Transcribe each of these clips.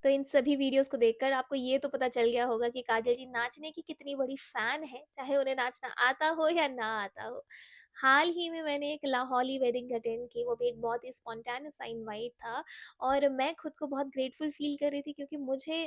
तो इन सभी वीडियोस को देखकर आपको ये तो पता चल गया होगा कि काजल जी नाचने की कितनी बड़ी फ़ैन हैं, चाहे उन्हें नाचना आता हो या ना आता हो। हाल ही में मैंने एक लाहौली वेडिंग अटेंड की, वो भी एक बहुत ही स्पॉन्टेनियस सा इनवाइट था और मैं खुद को बहुत ग्रेटफुल फ़ील कर रही थी क्योंकि मुझे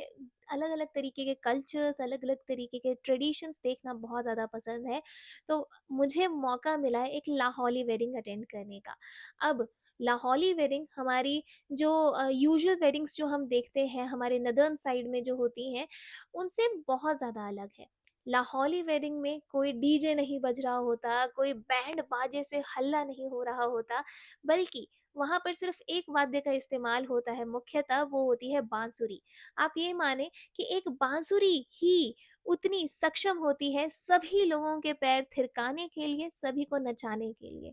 अलग-अलग तरीके के कल्चर्स, अलग-अलग तरीके के ट्रेडिशंस देखना बहुत ज़्यादा पसंद है। तो मुझे मौका मिला है एक लाहौली वेडिंग अटेंड करने का। अब लाहौली वेडिंग हमारी जो यूजुअल वेडिंग्स जो हम देखते हैं हमारे नदर्न साइड में जो होती हैं, उनसे बहुत ज़्यादा अलग है। लाहौली वेडिंग में कोई डीजे नहीं बज रहा होता, कोई बैंड बाजे से हल्ला नहीं हो रहा होता, बल्कि वहाँ पर सिर्फ़ एक वाद्य का इस्तेमाल होता है मुख्यतः, वो होती है बांसुरी। आप ये मानें कि एक बांसुरी ही उतनी सक्षम होती है सभी लोगों के पैर थिरकाने के लिए, सभी को नचाने के लिए।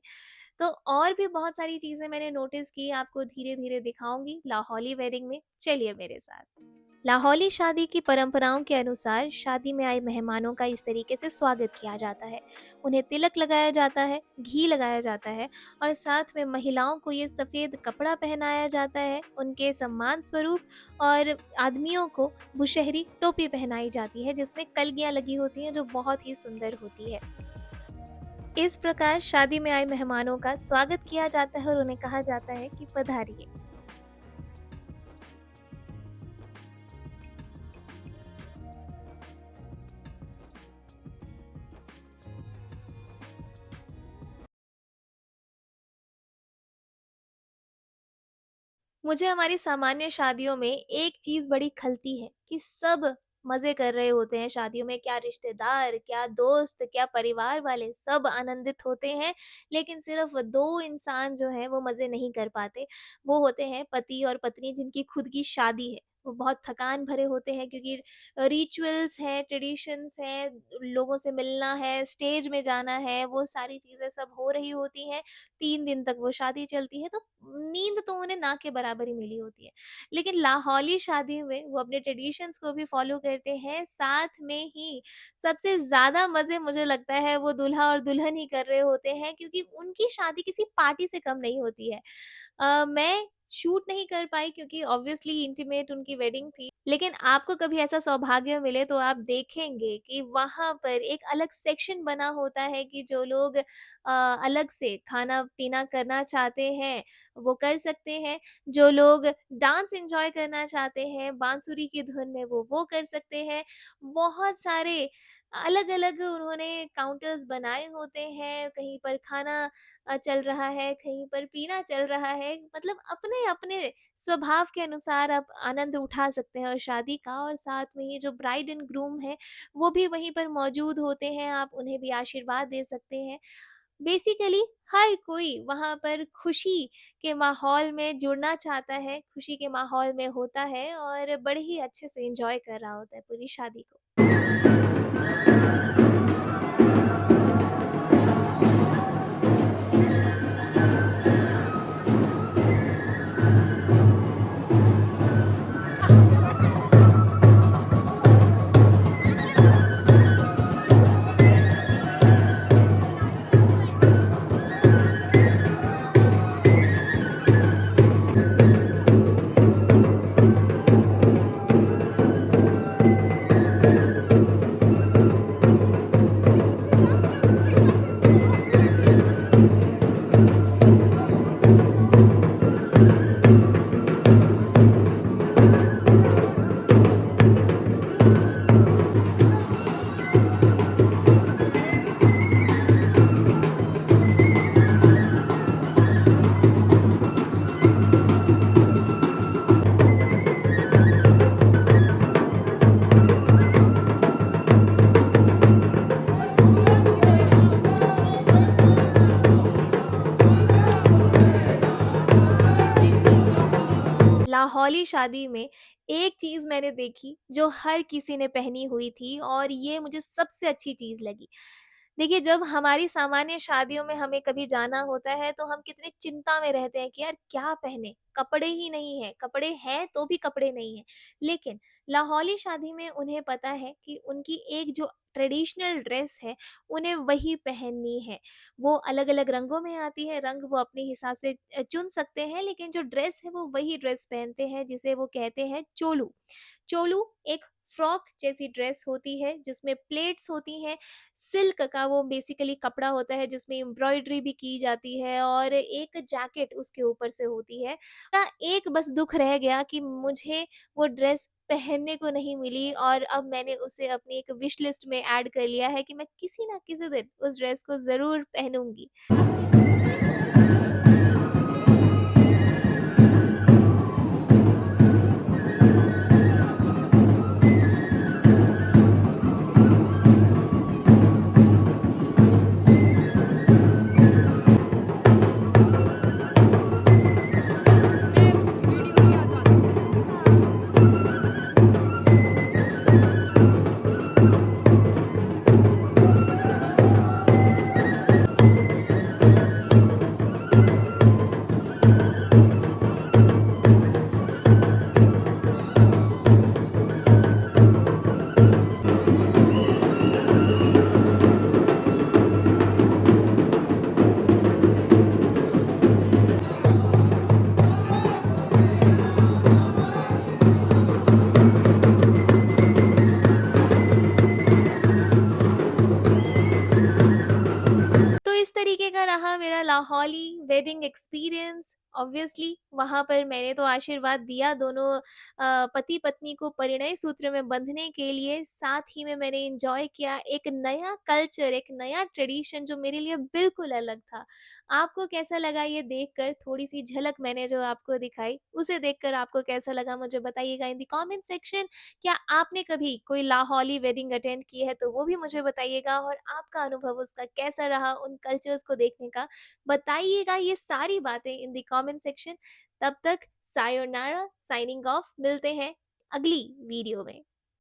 तो और भी बहुत सारी चीज़ें मैंने नोटिस की, आपको धीरे-धीरे दिखाऊँगी लाहौली वेडिंग में, चलिए मेरे साथ। लाहौली शादी की परंपराओं के अनुसार शादी में आए मेहमानों का इस तरीके से स्वागत किया जाता है। उन्हें तिलक लगाया जाता है, घी लगाया जाता है और साथ में महिलाओं को ये सफ़ेद कपड़ा पहनाया जाता है, उनके सम्मान स्वरूप और आदमियों को बुशहरी टोपी पहनाई जाती है जिसमें कलगियाँ लगी होती हैं जो बहुत ही सुंदर होती है। इस प्रकार शादी में आए मेहमानों का स्वागत किया जाता है और उन्हें कहा जाता है कि पधारिए। मुझे हमारी सामान्य शादियों में एक चीज़ बड़ी खलती है कि सब मज़े कर रहे होते हैं शादियों में, क्या रिश्तेदार, क्या दोस्त, क्या परिवार वाले सब आनंदित होते हैं, लेकिन सिर्फ़ 2 इंसान जो हैं वो मज़े नहीं कर पाते। वो होते हैं पति और पत्नी जिनकी खुद की शादी है। वो बहुत थकान भरे होते हैं क्योंकि रिचुअल्स हैं, ट्रेडिशंस हैं, लोगों से मिलना है, स्टेज में जाना है, वो सारी चीज़ें सब हो रही होती हैं। 3 दिन तक वो शादी चलती है, तो नींद तो उन्हें ना के बराबर ही मिली होती है। लेकिन लाहौली शादी में वो अपने ट्रेडिशंस को भी फ़ॉलो करते हैं, साथ में ही सबसे ज़्यादा मज़े मुझे लगता है वो दूल्हा और दुल्हन ही कर रहे होते हैं क्योंकि उनकी शादी किसी पार्टी से कम नहीं होती है। मैं शूट नहीं कर पाई क्योंकि ऑब्वियसली इंटीमेट उनकी वेडिंग थी। लेकिन आपको कभी ऐसा सौभाग्य मिले तो आप देखेंगे कि वहाँ पर एक अलग सेक्शन बना होता है कि जो लोग अलग से खाना-पीना करना चाहते हैं, वो कर सकते हैं। जो लोग डांस एन्जॉय करना चाहते हैं, बांसुरी की धुन में वो कर सकते हैं। बहुत सारे अलग-अलग उन्होंने काउंटर्स बनाए होते हैं, कहीं पर खाना चल रहा है, कहीं पर पीना चल रहा है, मतलब अपने-अपने स्वभाव के अनुसार आप आनंद उठा सकते हैं और शादी का और साथ में ये जो ब्राइड एंड ग्रूम है, वो भी वहीं पर मौजूद होते हैं, आप उन्हें भी आशीर्वाद दे सकते हैं। बेसिकली हर कोई वहाँ पर खुशी के माहौल में जुड़ना चाहता है, खुशी के माहौल में होता है और बड़े ही अच्छे से एन्जॉय कर रहा होता है पूरी शादी को। लाहौली शादी में एक चीज़ मैंने देखी जो हर किसी ने पहनी हुई थी और ये मुझे सबसे अच्छी चीज़ लगी। देखिए, जब हमारी सामान्य शादियों में हमें कभी जाना होता है तो हम कितनी चिंता में रहते हैं कि यार क्या पहने? कपड़े ही नहीं हैं, कपड़े हैं तो भी कपड़े नहीं हैं। लेकिन लाहौली शादी में उन्हें पता है कि उनकी एक जो ट्रेडिशनल ड्रेस है, उन्हें वही पहननी है। वो अलग-अलग रंगों में आती है, रंग वो अपने हिसाब से चुन सकते हैं, लेकिन जो ड्रेस है वो वही ड्रेस पहनते हैं जिसे वो कहते हैं चोलू। चोलू एक फ्रॉक जैसी ड्रेस होती है जिसमें प्लेट्स होती हैं, सिल्क का वो बेसिकली कपड़ा होता है जिसमें एम्ब्रॉयडरी भी की जाती है और एक जैकेट उसके ऊपर से होती है। एक बस दुःख रह गया कि मुझे वो ड्रेस पहनने को नहीं मिली और अब मैंने उसे अपनी एक विश लिस्ट में ऐड कर लिया है कि मैं किसी न किसी दिन उस ड्रेस को ज़रूर पहनूँगी। मैं वीडियो नहीं आ जाती बस। तो इस तरीके का रहा मेरा लाहौली वेडिंग एक्सपीरियंस। ऑब्वियसली वहाँ पर मैंने तो आशीर्वाद दिया दोनों पति पत्नी को परिणय सूत्र में बंधने के लिए, साथ ही में मैंने एंजॉय किया एक नया कल्चर, एक नया ट्रेडिशन जो मेरे लिए बिल्कुल अलग था। आपको कैसा लगा ये देखकर? थोड़ी सी झलक मैंने जो आपको दिखाई, उसे देखकर आपको कैसा लगा मुझे बताइएगा इन द कमेंट सेक्शन। क्या आपने कभी कोई लाहौली वेडिंग अटेंड की है तो वो भी मुझे बताइएगा, और आपका अनुभव उसका कैसा रहा उन कल्चर्स को देखने का, बताइएगा ये सारी बातें इन द कमेंट सेक्शन। तब तक सायोनारा, साइनिंग ऑफ, मिलते हैं अगली वीडियो में।